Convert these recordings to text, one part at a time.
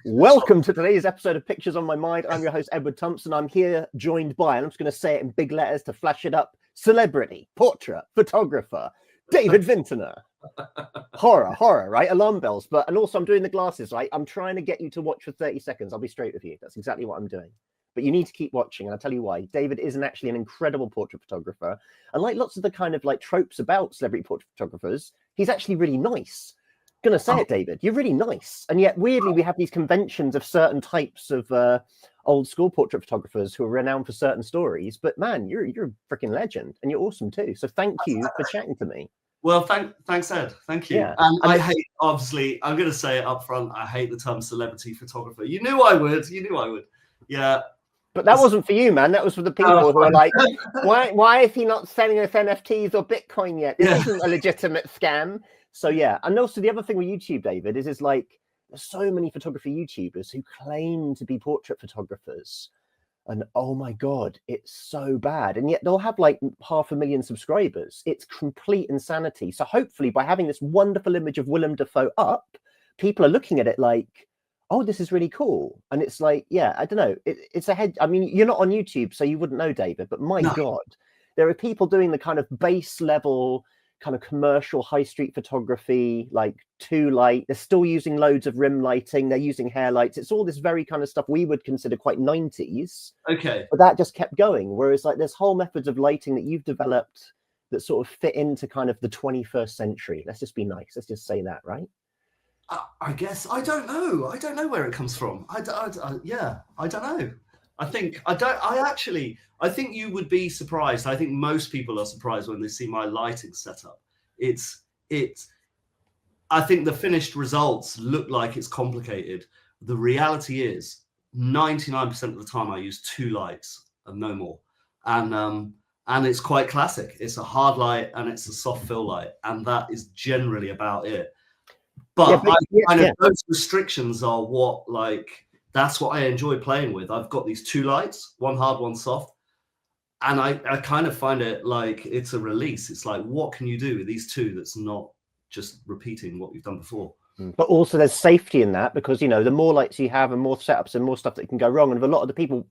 Welcome to today's episode of Pictures on My Mind. I'm your host, Edward Thompson. I'm here joined by, and I'm just going to say it in big letters to flash it up, celebrity, portrait, photographer, David Vintiner. Horror, right? Alarm bells. And also I'm doing the glasses, right? I'm trying to get you to watch for 30 seconds. I'll be straight with you. That's exactly what I'm doing. But you need to keep watching, and I'll tell you why. David isn't actually an incredible portrait photographer. And like lots of the kind of like tropes about celebrity portrait photographers, he's actually really nice. Gonna say it, David, you're really nice. And yet weirdly we have these conventions of certain types of old school portrait photographers who are renowned for certain stories, but man, you're a freaking legend, and you're awesome too. So thank you for chatting to me. Well, thanks Ed, thank you. Yeah. And I hate, obviously, I'm gonna say it up front, I hate the term celebrity photographer. You knew I would. Yeah. But that wasn't for you, man. That was for the people who are like, why is he not selling us NFTs or Bitcoin yet? This isn't a legitimate scam. So yeah, and also the other thing with YouTube, David, is like there's so many photography YouTubers who claim to be portrait photographers, and oh my god, it's so bad, and yet they'll have like 500,000 subscribers. It's complete insanity. So hopefully, by having this wonderful image of Willem Defoe up, people are looking at it like, oh, this is really cool, and it's like, yeah, I don't know, it's a head. I mean, you're not on YouTube, so you wouldn't know, David, but my god, there are people doing the kind of base level kind of commercial high street photography, like too light. They're still using loads of rim lighting. They're using hair lights. It's all this very kind of stuff we would consider quite 90s. Okay. But that just kept going. Whereas like there's whole methods of lighting that you've developed that sort of fit into kind of the 21st century. Let's just be nice. Let's just say that, right? I guess I don't know. I don't know where it comes from. I don't know. I think you would be surprised. I think most people are surprised when they see my lighting setup. I think the finished results look like it's complicated. The reality is 99% of the time I use 2 lights and no more. And it's quite classic. It's a hard light and it's a soft fill light. And that is generally about it. But those restrictions are what, like, that's what I enjoy playing with. I've got these 2 lights, one hard, one soft. And I kind of find it like it's a release. It's like, what can you do with these 2 that's not just repeating what you've done before? But also there's safety in that, because, you know, the more lights you have and more setups and more stuff that can go wrong. And a lot of the people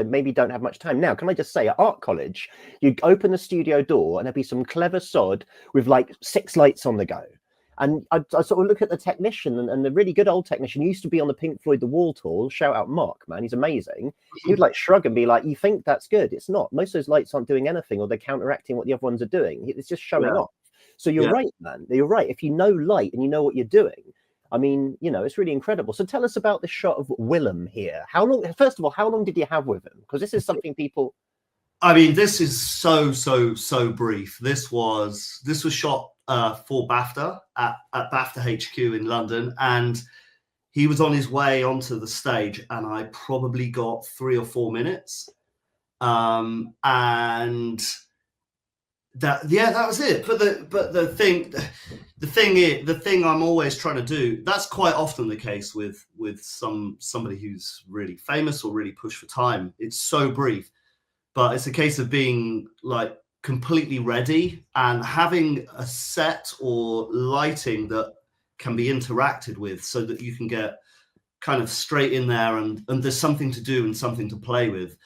maybe don't have much time. Now, can I just say, at art college, you open the studio door and there'd be some clever sod with like 6 lights on the go. And I sort of look at the technician, and the really good old technician used to be on the Pink Floyd The Wall tour. Shout out Mark, man, he's amazing. He'd like shrug and be like, you think that's good? It's not. Most of those lights aren't doing anything, or they're counteracting what the other ones are doing. It's just showing off. So you're right, man. You're right. If you know light and you know what you're doing, I mean, you know, it's really incredible. So tell us about the shot of Willem here. First of all, how long did you have with him? Because this is something people... I mean, this is so brief. This was shot for BAFTA at BAFTA HQ in London, and he was on his way onto the stage, and I probably got 3 or 4 minutes, and that was it. But the thing I'm always trying to do, that's quite often the case with somebody who's really famous or really pushed for time. It's so brief, but it's a case of being like completely ready and having a set or lighting that can be interacted with, so that you can get kind of straight in there and there's something to do and something to play with.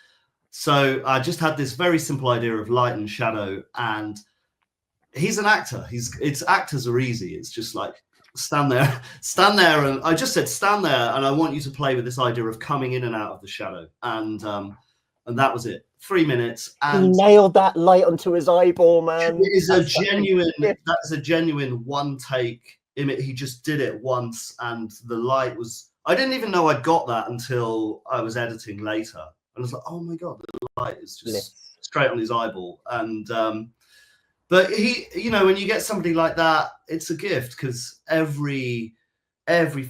So I just had this very simple idea of light and shadow, and he's an actor. Actors are easy. It's just like stand there, and I just said stand there, and I want you to play with this idea of coming in and out of the shadow, and that was it. 3 minutes, and he nailed that light onto his eyeball, man. That's a genuine one take image. He just did it once, and the light was, I didn't even know I'd got that until I was editing later, and I was like, oh my god, the light is just straight on his eyeball. And but he, you know, when you get somebody like that, it's a gift, because every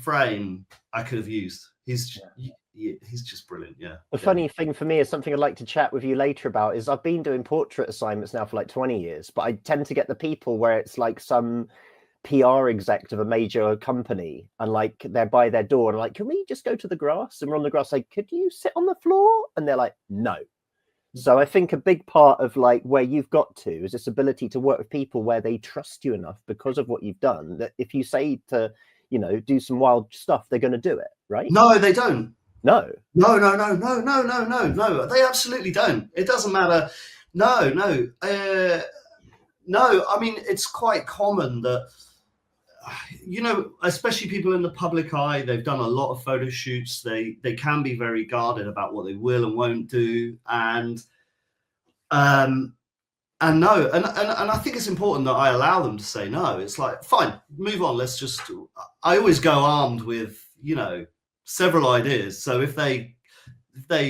frame I could have used. He's just brilliant. The funny thing for me is something I'd like to chat with you later about is I've been doing portrait assignments now for like 20 years, but I tend to get the people where it's like some PR exec of a major company, and like they're by their door and like, can we just go to the grass? And we're on the grass, like, could you sit on the floor? And they're like, no. So I think a big part of like where you've got to is this ability to work with people where they trust you enough because of what you've done, that if you say to, you know, do some wild stuff, they're going to do it. right? No, they don't. No. No. They absolutely don't. It doesn't matter. No. No. I mean, it's quite common that, you know, especially people in the public eye, they've done a lot of photo shoots. They can be very guarded about what they will and won't do. And no, and I think it's important that I allow them to say no. It's like, fine, move on. Let's just. I always go armed with, you know, several ideas. So if they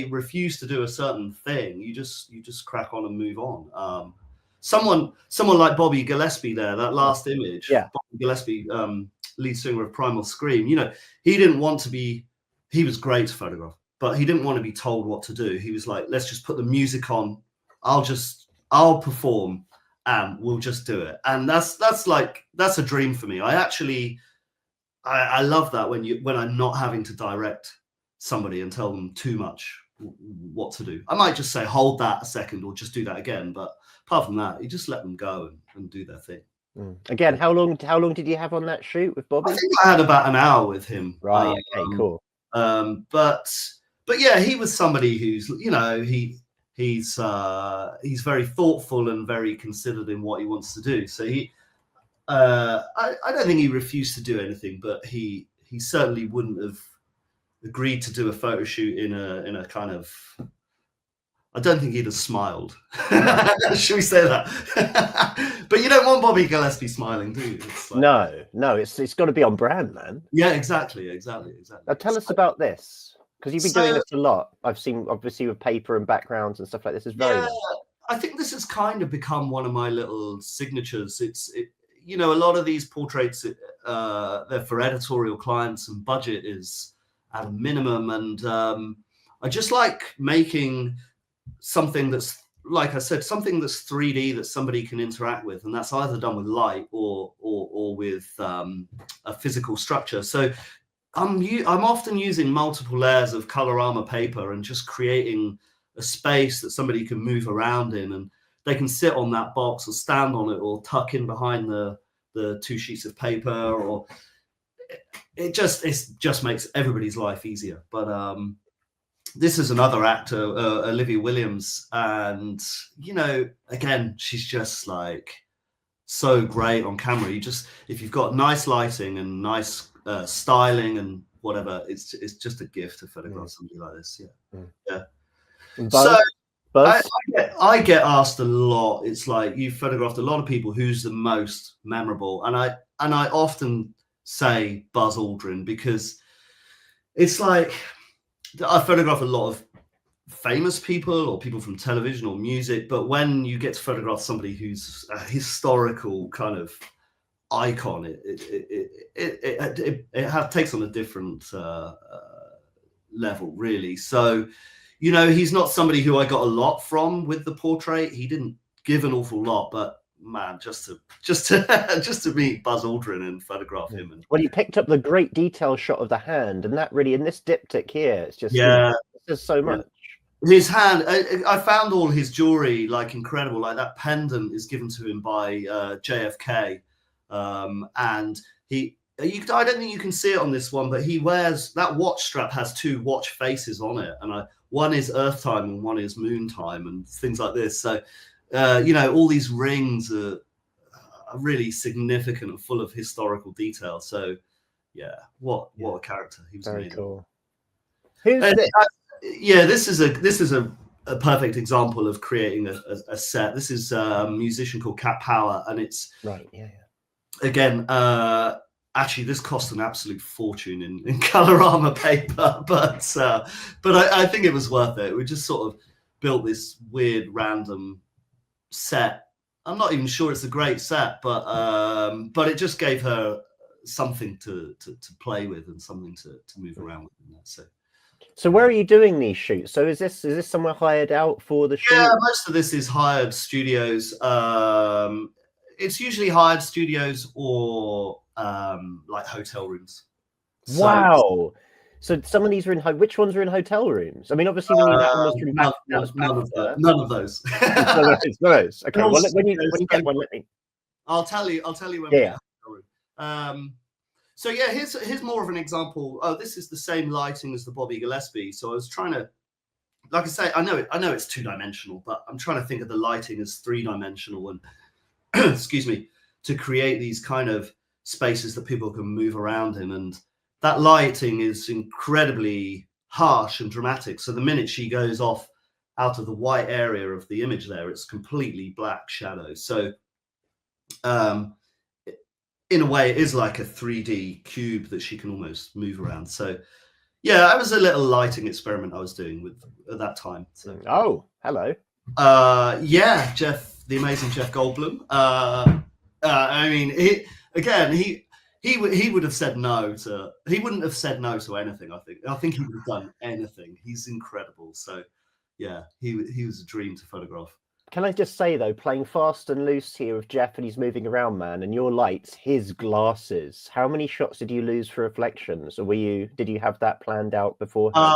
refuse to do a certain thing, you just crack on and move on. Someone like Bobby Gillespie there, that last image. Yeah. Bobby Gillespie, lead singer of Primal Scream. You know, he didn't want to be. He was great to photograph, but he didn't want to be told what to do. He was like, let's just put the music on. I'll perform and we'll just do it. And that's a dream for me. I love that when I'm not having to direct somebody and tell them too much what to do. I might just say, hold that a second, or just do that again. But apart from that, you just let them go and do their thing. Again, how long did you have on that shoot with Bobby? I think I had about an hour with him. Right. Okay. Cool. But yeah, he was somebody who's, you know, he's very thoughtful and very considered in what he wants to do. So I don't think he refused to do anything, but he certainly wouldn't have agreed to do a photo shoot in a kind of. I don't think he'd have smiled. Should we say that? But you don't want Bobby Gillespie smiling, do you? It's like, no, it's got to be on brand, man. Yeah, exactly. Now tell us about this, because you've been doing this a lot. I've seen, obviously, with paper and backgrounds and stuff like this. It's very. I think this has kind of become one of my little signatures. You know, a lot of these portraits, they're for editorial clients, and budget is at a minimum. And I just like making something that's, like I said, something that's 3D that somebody can interact with, and that's either done with light or with a physical structure. So I'm often using multiple layers of Colorama paper and just creating a space that somebody can move around in, and they can sit on that box or stand on it or tuck in behind the two sheets of paper, or it just makes everybody's life easier. But this is another actor, Olivia Williams, and you know, again, she's just like so great on camera. If you've got nice lighting and nice styling and whatever, it's just a gift to photograph somebody like this. Yeah. So I get asked a lot. It's like, you've photographed a lot of people, who's the most memorable? And I often say Buzz Aldrin, because it's like, I photograph a lot of famous people or people from television or music, but when you get to photograph somebody who's a historical kind of icon, it takes on a different level, really. So, you know, he's not somebody who I got a lot from with the portrait. He didn't give an awful lot, but man, just to meet Buzz Aldrin and photograph him. And well, you picked up the great detail shot of the hand, and that really, in this diptych here, it's just there's so much. His hand, I found all his jewelry like incredible. Like that pendant is given to him by JFK, and I don't think you can see it on this one, but he wears that watch strap, has two watch faces on it, and one is Earth time and one is Moon time, and things like this. So you know, all these rings are really significant and full of historical detail. So yeah, what a character. He was very amazing. cool. Who's this? Yeah, this is a perfect example of creating a set. This is a musician called Cat Power, and it's again, actually, this cost an absolute fortune in Colorama paper, but I think it was worth it. We just sort of built this weird random set. I'm not even sure it's a great set, but it just gave her something to play with and something to move around with. So where are you doing these shoots? So is this somewhere hired out for the shoot? Yeah, most of this is hired studios. It's usually hired studios or like hotel rooms. Wow. So some of these are in which ones are in hotel rooms? I mean, obviously, when you none of those. None of those. Okay. Well, when you get one, let me. I'll tell you when. Yeah. So yeah, here's more of an example. Oh, this is the same lighting as the Bobby Gillespie. So I was trying to, like I say, I know it's 2-dimensional, but I'm trying to think of the lighting as 3-dimensional, and excuse me, to create these kind of spaces that people can move around in. And that lighting is incredibly harsh and dramatic. So the minute she goes off out of the white area of the image there, it's completely black shadow. So in a way, it is like a 3D cube that she can almost move around. So yeah, that was a little lighting experiment I was doing with at that time. So oh, hello. Yeah, Jeff, the amazing Jeff Goldblum. I mean, he would have said no to. He wouldn't have said no to anything. I think he would have done anything. He's incredible. So yeah, he was a dream to photograph. Can I just say though, playing fast and loose here with Jeff and he's moving around, man, and your lights, his glasses. How many shots did you lose for reflections, or did you have that planned out beforehand?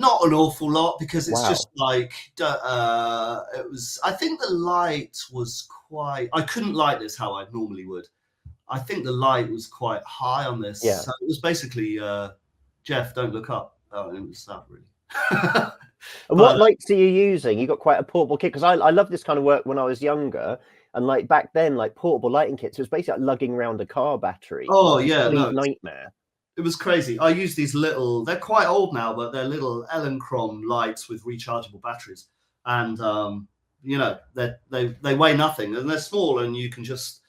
Not an awful lot, because it's just like it was. I think the light was quite. I couldn't light this how I normally would. I think the light was quite high on this. Yeah. So it was basically, Jeff, don't look up. Oh, it was that really. And what lights are you using? You got quite a portable kit, because I love this kind of work when I was younger, and like back then, like portable lighting kits, it was basically like lugging around a car battery. Oh yeah, nightmare. It was crazy. I use these little. They're quite old now, but they're little Elenchrom lights with rechargeable batteries, and you know, they weigh nothing, and they're small, and you can just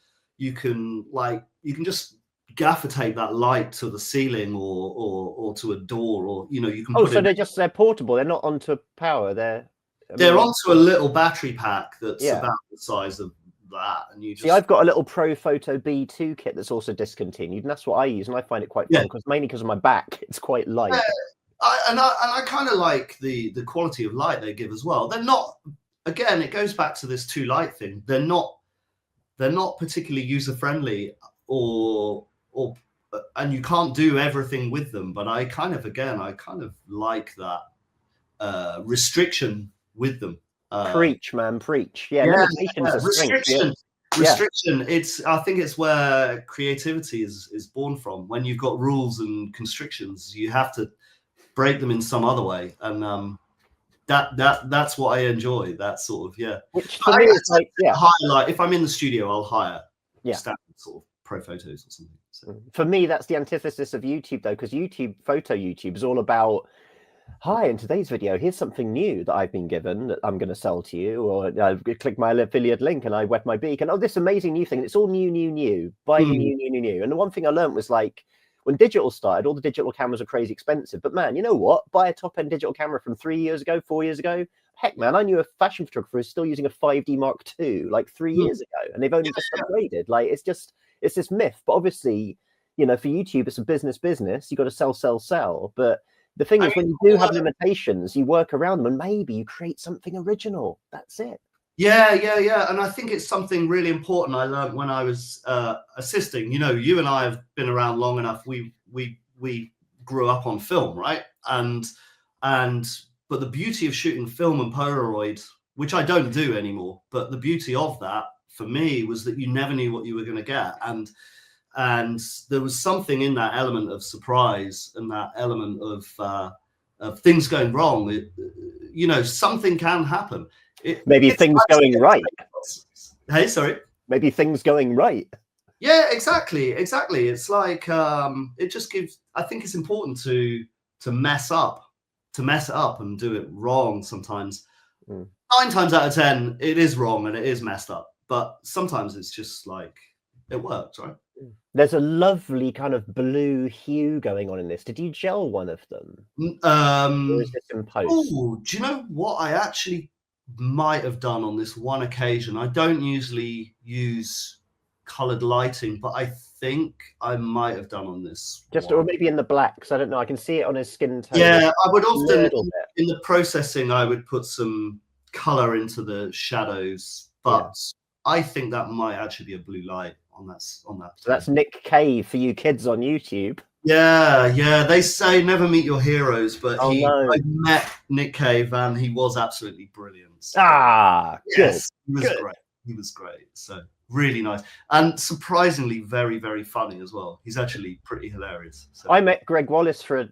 gaffer tape that light to the ceiling or to a door, or you know, you can. Oh, so they're portable. They're not onto power. They're onto a little battery pack that's about the size of that, and you just. See, I've got a little Pro Photo B2 kit that's also discontinued, and that's what I use, and I find it quite fun mainly because of my back. It's quite light. I kind of like the quality of light they give as well. They're not. Again, it goes back to this 2-light thing. They're not particularly user friendly, and you can't do everything with them. But I kind of like that restriction with them. Preach, man, preach. Restriction. I think it's where creativity is born from. When you've got rules and constrictions, you have to break them in some other way, and that's what I enjoy. That sort of Which for me is like highlight. If I'm in the studio, I'll hire standard sort of Pro Photos or something. So. For me, that's the antithesis of YouTube, though, because photo YouTube is all about, hi, in today's video, here's something new that I've been given that I'm going to sell to you, or I click my affiliate link and I wet my beak, and oh, this amazing new thing. It's all new. Buy new. And the one thing I learned was like, when digital started, all the digital cameras are crazy expensive. But man, you know what? Buy a top-end digital camera from 3 years ago, 4 years ago. Heck, man, I knew a fashion photographer who's still using a 5D Mark II like 3 years ago, and they've only just upgraded. Like, it's this myth. But obviously, you know, for YouTube, it's a business. You got to sell. But the thing is, when you do have limitations, you work around them, and maybe you create something original. That's it. Yeah. And I think it's something really important I learned when I was assisting. You know, you and I have been around long enough. We grew up on film, right? But the beauty of shooting film and Polaroid, which I don't do anymore, but the beauty of that for me was that you never knew what you were going to get, and there was something in that element of surprise and that element of things going wrong. You know, something can happen. Maybe things going right. Hey, sorry. Maybe things going right. Yeah, exactly. It's like it just gives. I think it's important to mess up and do it wrong sometimes. 9 times out of 10, it is wrong and it is messed up. But sometimes it's just like it works, right? There's a lovely kind of blue hue going on in this. Did you gel one of them? Or is this in post? Oh, do you know what I actually might have done on this one occasion? I don't usually use colored lighting, but I think I might have done on this or maybe in the blacks. I don't know. I can see it on his skin tone. Yeah, I would often in the processing I would put some color into the shadows, but I think that might actually be a blue light on that. So that's Nick Cave for you kids on YouTube. Yeah. They say never meet your heroes, but I met Nick Cave and he was absolutely brilliant. So, yes, he was great. So Really nice, and surprisingly very, very funny as well. He's actually pretty hilarious. So. I met Greg Wallace for a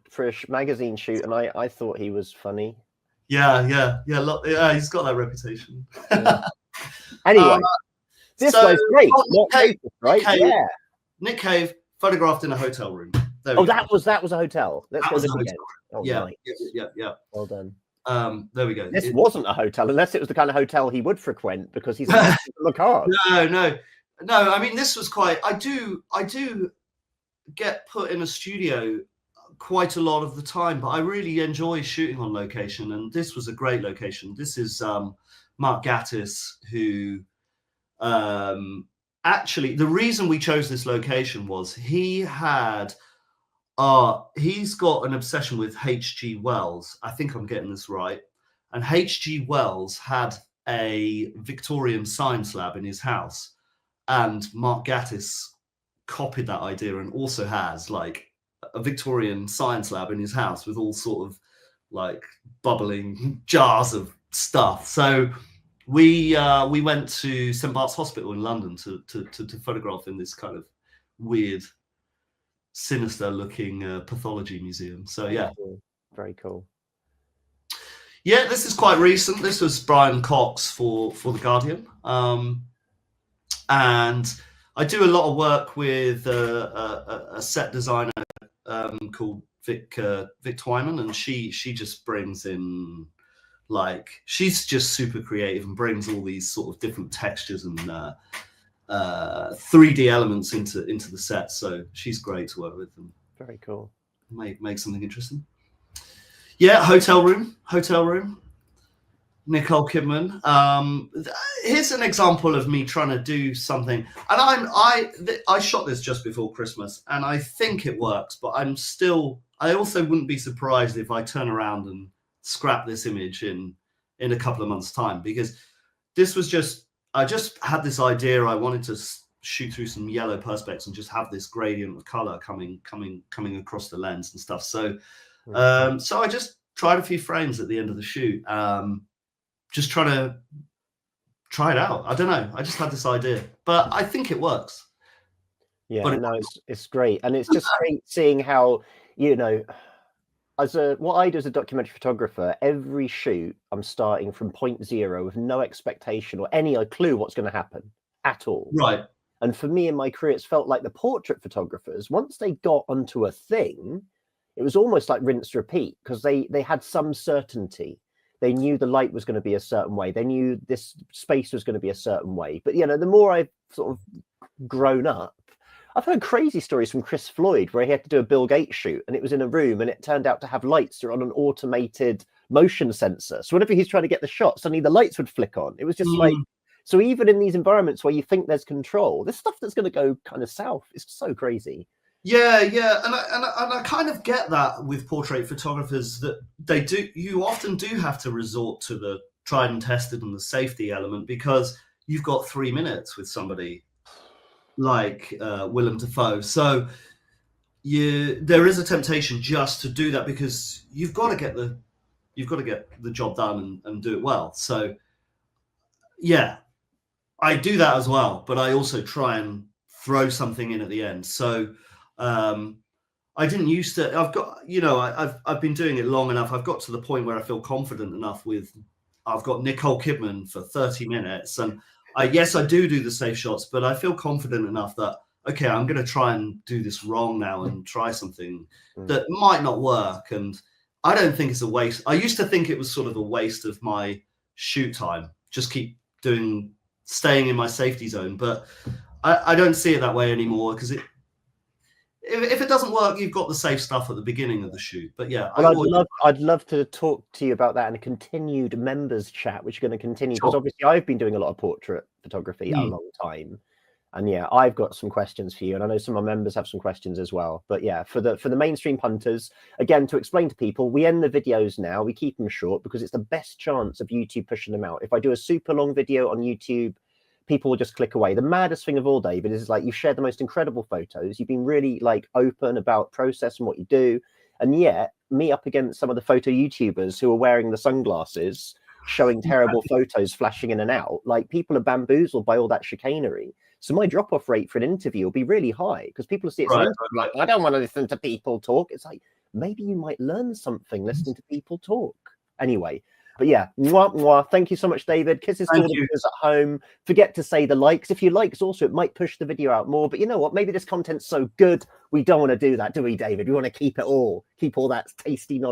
magazine shoot, and I thought he was funny. Yeah. He's got that reputation. Yeah. Anyway, this guy's great. Right? Yeah. Nick Cave photographed in a hotel room. That was a hotel. Let's go look again. Oh, yeah, nice. Yeah. Well done. There we go. This wasn't a hotel, unless it was the kind of hotel he would frequent because he's a macabre. No. I mean, this was quite. I do get put in a studio quite a lot of the time, but I really enjoy shooting on location, and this was a great location. This is Mark Gatiss, who actually the reason we chose this location was he's got an obsession with H.G. Wells. I think I'm getting this right. And H.G. Wells had a Victorian science lab in his house, and Mark Gatiss copied that idea and also has like a Victorian science lab in his house with all sort of like bubbling jars of stuff. So we went to St. Bart's Hospital in London to photograph in this kind of weird, sinister-looking pathology museum. So yeah, very cool. Yeah, this is quite recent. This was Brian Cox for The Guardian, and I do a lot of work with a set designer called Vintiner, and she just brings in, like, she's just super creative and brings all these sort of different textures and 3D elements into the set. So she's great to work with and very cool. Make something interesting. Yeah, hotel room. Nicole Kidman. Here's an example of me trying to do something, and I shot this just before Christmas, and I think it works. But I also wouldn't be surprised if I turn around and scrap this image in a couple of months' time, because this was I just had this idea. I wanted to shoot through some yellow perspex and just have this gradient of color coming across the lens and stuff. So so I just tried a few frames at the end of the shoot, just trying to try it out. I don't know. I just had this idea, but I think it works. Yeah, no, it's great, and it's just great seeing how, you know, what I do as a documentary photographer, every shoot I'm starting from point zero with no expectation or any clue what's going to happen at all. Right. And for me in my career, it's felt like the portrait photographers, once they got onto a thing, it was almost like rinse repeat, because they had some certainty. They knew the light was going to be a certain way. They knew this space was going to be a certain way. But, you know, the more I've sort of grown up, I've heard crazy stories from Chris Floyd where he had to do a Bill Gates shoot, and it was in a room, and it turned out to have lights that are on an automated motion sensor. So whenever he's trying to get the shot, suddenly the lights would flick on. It was just like, so even in these environments where you think there's control, there's stuff that's going to go kind of south. It's so crazy. Yeah, and I kind of get that with portrait photographers, that you often do have to resort to the tried and tested and the safety element, because you've got 3 minutes with somebody like Willem Defoe. So there is a temptation just to do that, because you've got to get the job done and do it well. So yeah, I do that as well, but I also try and throw something in at the end. So I didn't used to. I've got, I've been doing it long enough. I've got to the point where I feel confident enough I've got Nicole Kidman for 30 minutes, and yes, I do the safe shots, but I feel confident enough that, okay, I'm going to try and do this wrong now and try something that might not work. And I don't think it's a waste. I used to think it was sort of a waste of my shoot time. Just keep staying in my safety zone, but I don't see it that way anymore, because if it doesn't work, you've got the safe stuff at the beginning of the shoot. But yeah, well, I'd love to talk to you about that in a continued members chat, which is going to continue, because obviously I've been doing a lot of portrait photography a long time, and yeah, I've got some questions for you, and I know some of my members have some questions as well. But yeah, for the mainstream punters, again, to explain to people, we end the videos now. We keep them short because it's the best chance of YouTube pushing them out. If I do a super long video on YouTube, people will just click away. The maddest thing of all, David, is like, you've shared the most incredible photos. You've been really like open about process and what you do. And yet me up against some of the photo YouTubers who are wearing the sunglasses, showing terrible photos flashing in and out, like, people are bamboozled by all that chicanery. So my drop-off rate for an interview will be really high because people see it Right, like, I don't want to listen to people talk. It's like, maybe you might learn something listening to people talk. Anyway, but yeah, mwah, mwah. Thank you so much, David. Kisses to all the viewers at home. Forget to say the likes. If you likes also, it might push the video out more. But you know what? Maybe this content's so good, we don't want to do that, do we, David? We want to keep it all. Keep all that tasty knowledge.